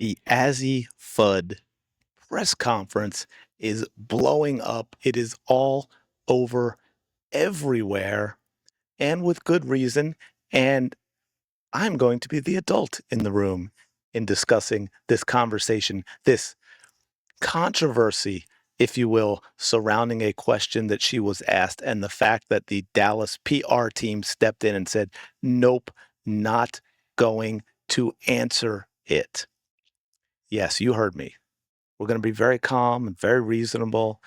The Azzi Fudd press conference is blowing up. It is all over everywhere, and with good reason. And I'm going to be the adult in the room in discussing this conversation, this controversy, if you will, surrounding a question that she was asked, and the fact that the Dallas PR team stepped in and said, nope, not going to answer it. Yes, you heard me. We're going to be very calm and very reasonable,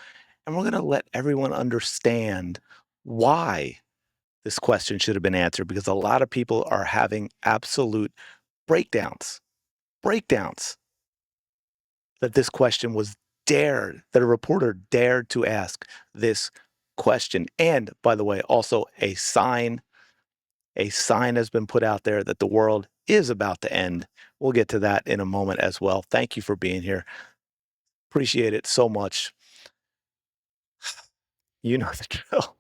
and we're going to let everyone understand why this question should have been answered, because a lot of people are having absolute breakdowns that this question was that a reporter dared to ask this question. And by the way, also a sign has been put out there that the world is about to end. We'll get to that in a moment as well. Thank you for being here. Appreciate it so much. You know the drill.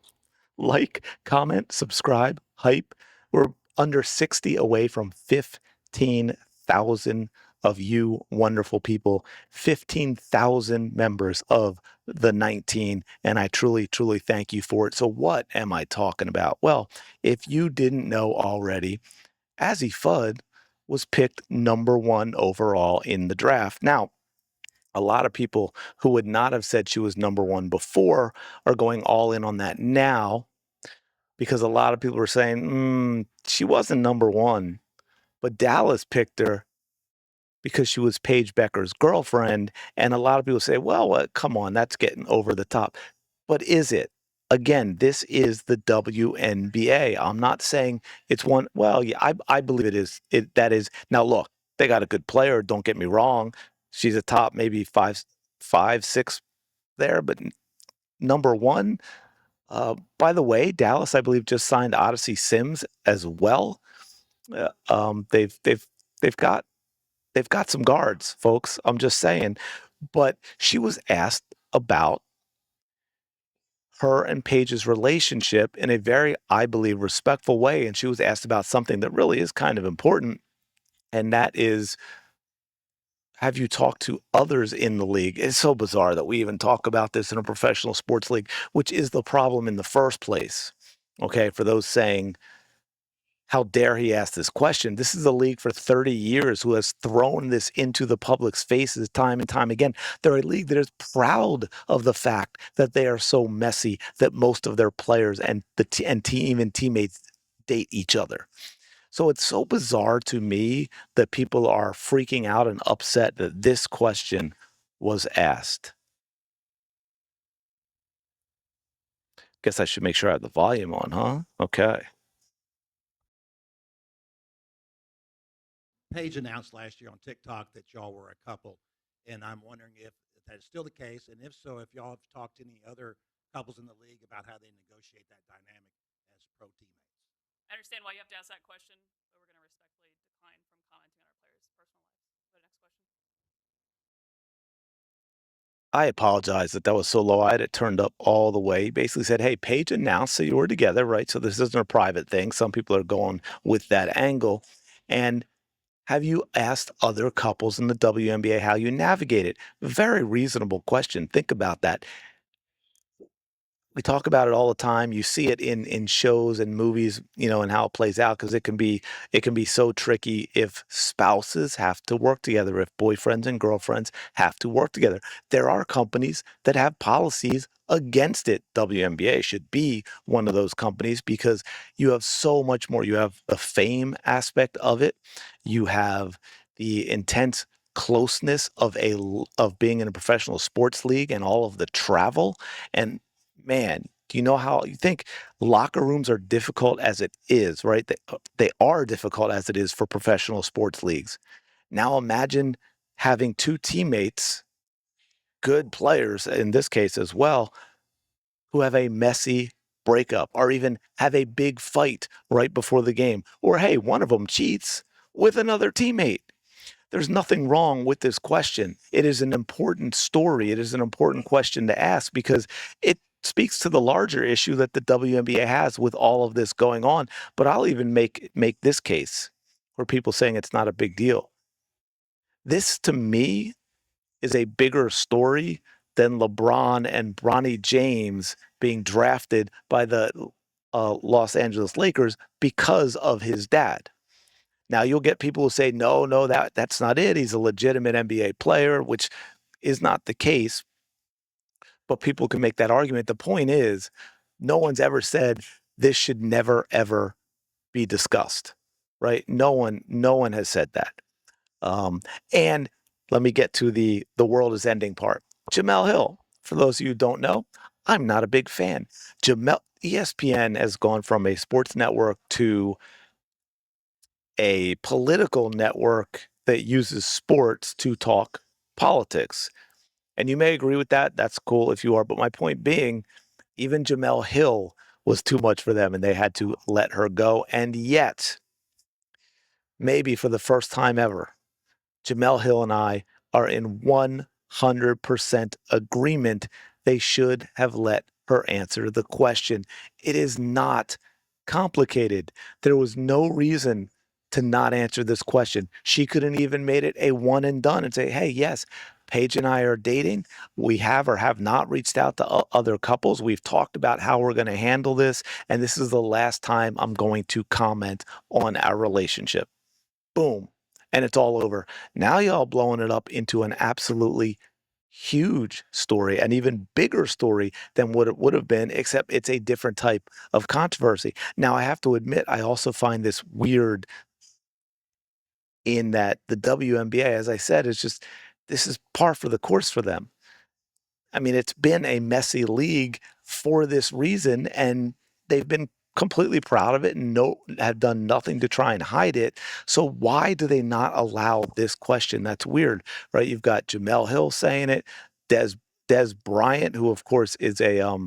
Like, comment, subscribe, hype. We're under 60 away from 15,000 of you wonderful people, 15,000 members of the 19, and I truly, truly thank you for it. So what am I talking about? Well, if you didn't know already, Azzi Fudd was picked number 1 overall in the draft. Now, a lot of people who would not have said she was number 1 before are going all in on that now, because a lot of people were saying, she wasn't number 1, but Dallas picked her because she was Paige Bueckers' girlfriend, and a lot of people say, "Well, come on, that's getting over the top." But is it? Again, this is the WNBA. I'm not saying it's one. Well, yeah, I believe it is. That is. Now, look, they got a good player. Don't get me wrong. She's a top maybe five, six there, but number 1. By the way, Dallas, I believe, just signed Odyssey Sims as well. Uh, um, they've they've they've got they've got some guards, folks. I'm just saying. But she was asked about her and Paige's relationship in a very, I believe, respectful way, and she was asked about something that really is kind of important, and that is, have you talked to others in the league? It's so bizarre that we even talk about this in a professional sports league, which is the problem in the first place. Okay, for those saying, how dare he ask this question? This is a league for 30 years who has thrown this into the public's faces time and time again. They're a league that is proud of the fact that they are so messy that most of their players and even teammates date each other. So it's so bizarre to me that people are freaking out and upset that this question was asked. Guess I should make sure I have the volume on, huh? Okay. Paige announced last year on TikTok that y'all were a couple, and I'm wondering if that is still the case, and if so, if y'all have talked to any other couples in the league about how they negotiate that dynamic as pro teammates. I understand why you have to ask that question, but we're going to respectfully decline from commenting on our players' personal lives. Go to next question. I apologize that was so low. I had it turned up all the way. He basically said, "Hey, Paige announced that you were together, right? So this isn't a private thing." Some people are going with that angle. And have you asked other couples in the WNBA how you navigate it? Very reasonable question. Think about that. We talk about it all the time. You see it in shows and movies, and how it plays out, because it can be so tricky if spouses have to work together, if boyfriends and girlfriends have to work together. There are companies that have policies against it. WNBA should be one of those companies, because you have so much more. You have the fame aspect of it. You have the intense closeness of being in a professional sports league and all of the travel. And man, do you know how you think locker rooms are difficult as it is, right? They are difficult as it is for professional sports leagues. Now imagine having 2 teammates, good players in this case as well, who have a messy breakup, or even have a big fight right before the game. Or hey, one of them cheats with another teammate. There's nothing wrong with this question. It is an important story. It is an important question to ask, because it speaks to the larger issue that the WNBA has with all of this going on. But I'll even make this case, where people saying it's not a big deal. This to me is a bigger story than LeBron and Bronny James being drafted by the Los Angeles Lakers because of his dad. Now you'll get people who say, no, no, that's not it. He's a legitimate NBA player, which is not the case. But people can make that argument. The point is, no one's ever said this should never ever be discussed, right? No one has said that. Um, and let me get to the world is ending part. Jamel Hill, for those of you who don't know, I'm not a big fan. ESPN has gone from a sports network to a political network that uses sports to talk politics. And you may agree with that. That's cool if you are. But my point being, even Jamel Hill was too much for them and they had to let her go. And yet, maybe for the first time ever, Jamel Hill and I are in 100% agreement. They should have let her answer the question. It is not complicated. There was no reason to not answer this question. She could have even made it a one and done and say, hey, yes, Paige and I are dating. We have or have not reached out to other couples. We've talked about how we're going to handle this. And this is the last time I'm going to comment on our relationship. Boom. And it's all over. Now y'all blowing it up into an absolutely huge story, an even bigger story than what it would have been, except it's a different type of controversy. Now, I have to admit, I also find this weird in that the WNBA, as I said, is just this is par for the course for them. I mean, it's been a messy league for this reason, and they've been completely proud of it and have done nothing to try and hide it. So why do they not allow this question? That's weird, right? You've got Jamel Hill saying it, Des Des Bryant, who of course is a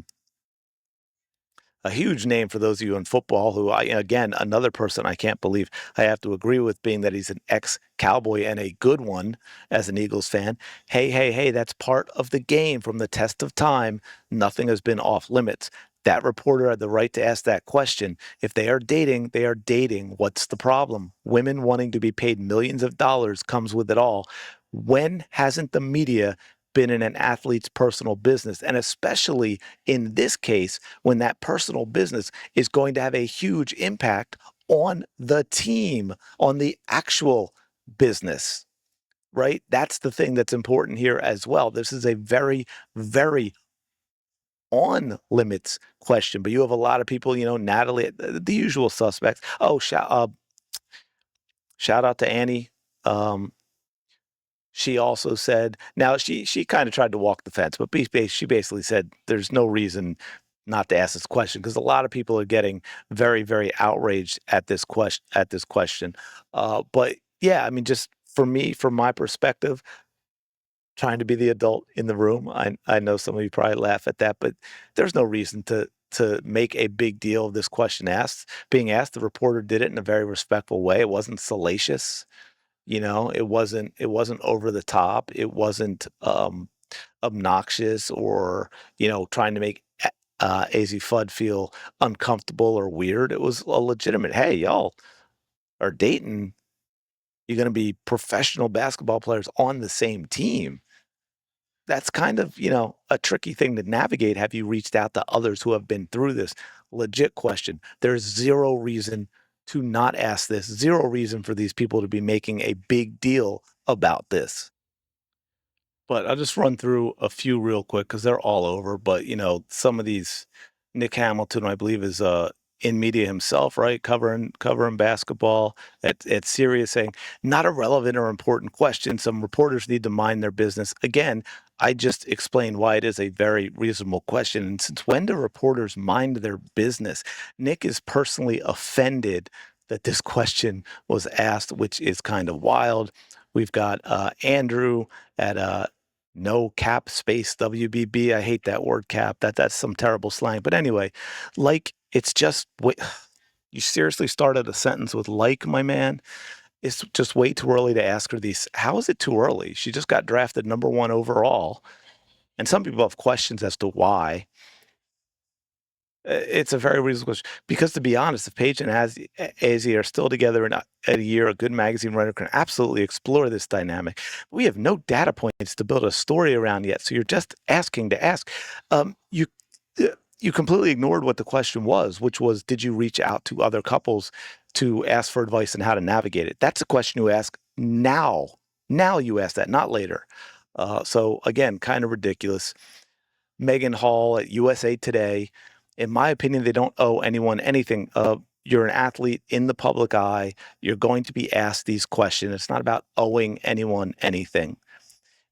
huge name for those of you in football who again, another person I can't believe I have to agree with being that he's an ex-Cowboy and a good one as an Eagles fan. Hey, hey, hey, that's part of the game from the test of time. Nothing has been off limits. That reporter had the right to ask that question. If they are dating, they are dating. What's the problem? Women wanting to be paid millions of dollars comes with it all. When hasn't the media been in an athlete's personal business? And especially in this case, when that personal business is going to have a huge impact on the team, on the actual business, right? That's the thing that's important here as well. This is a very, very on limits question, but you have a lot of people, Natalie, the usual suspects. Oh, shout out to Annie. She also said, now she kind of tried to walk the fence, but she basically said there's no reason not to ask this question because a lot of people are getting very, very outraged at this question. But yeah, I mean, just for me, from my perspective, trying to be the adult in the room. I know some of you probably laugh at that, but there's no reason to make a big deal of this question being asked. The reporter did it in a very respectful way. It wasn't salacious. It wasn't over the top. It wasn't obnoxious or, trying to make Azzi Fudd feel uncomfortable or weird. It was a legitimate, hey, y'all are dating. You're going to be professional basketball players on the same team. That's kind of, a tricky thing to navigate. Have you reached out to others who have been through this? Legit question. There's zero reason to not ask this, zero reason for these people to be making a big deal about this. But I'll just run through a few real quick because they're all over. But some of these, Nick Hamilton, I believe, is in media himself, right? Covering basketball at Sirius, saying not a relevant or important question. Some reporters need to mind their business. Again, I just explained why it is a very reasonable question. And since when do reporters mind their business? Nick is personally offended that this question was asked, which is kind of wild. We've got Andrew at no cap space WBB. I hate that word cap. That's some terrible slang. But anyway, like it's just you seriously started a sentence with like, my man. It's just way too early to ask her these. How is it too early? She just got drafted #1 overall. And some people have questions as to why. It's a very reasonable question because, to be honest, if Paige and Azzi are still together in a year, a good magazine writer can absolutely explore this dynamic. We have no data points to build a story around yet, so you're just asking to ask. You you completely ignored what the question was, which was, did you reach out to other couples to ask for advice on how to navigate it? That's a question you ask now. Now you ask that, not later. So again, kind of ridiculous. Megan Hall at USA Today. In my opinion, they don't owe anyone anything. You're an athlete in the public eye. You're going to be asked these questions. It's not about owing anyone anything.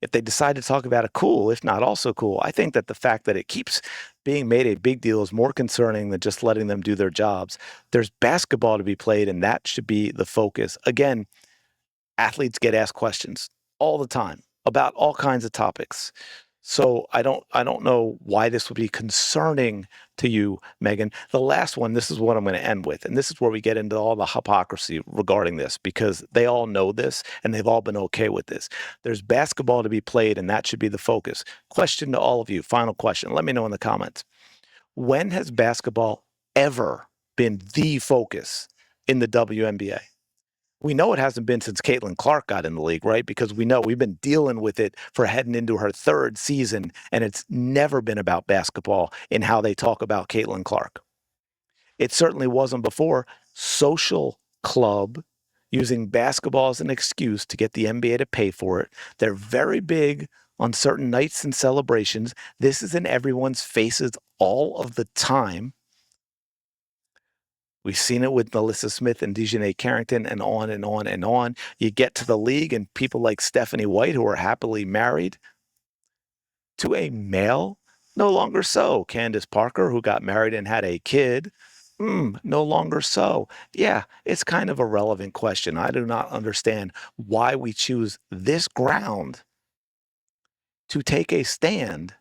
If they decide to talk about it, cool. If not, also cool. I think that the fact that it keeps being made a big deal is more concerning than just letting them do their jobs. There's basketball to be played, and that should be the focus. Again, athletes get asked questions all the time about all kinds of topics. So I don't know why this would be concerning to you, Megan. The last one, this is what I'm going to end with, and this is where we get into all the hypocrisy regarding this because they all know this and they've all been okay with this. There's basketball to be played, and that should be the focus. Question to all of you, final question. Let me know in the comments. When has basketball ever been the focus in the WNBA? We know it hasn't been since Caitlin Clark got in the league, right? Because we know we've been dealing with it for heading into her third season, and it's never been about basketball in how they talk about Caitlin Clark. It certainly wasn't before. Social club using basketball as an excuse to get the NBA to pay for it. They're very big on certain nights and celebrations. This is in everyone's faces all of the time. We've seen it with Melissa Smith and Dejanay Carrington and on and on and on. You get to the league and people like Stephanie White, who are happily married to a male, no longer so. Candace Parker, who got married and had a kid, no longer so. Yeah, it's kind of a relevant question. I do not understand why we choose this ground to take a stand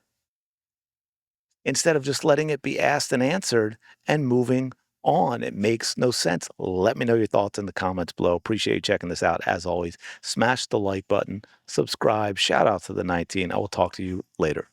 instead of just letting it be asked and answered and moving on. It makes no sense. Let me know your thoughts in the comments below. Appreciate you checking this out. As always, smash the like button, subscribe, shout out to the 19. I will talk to you later.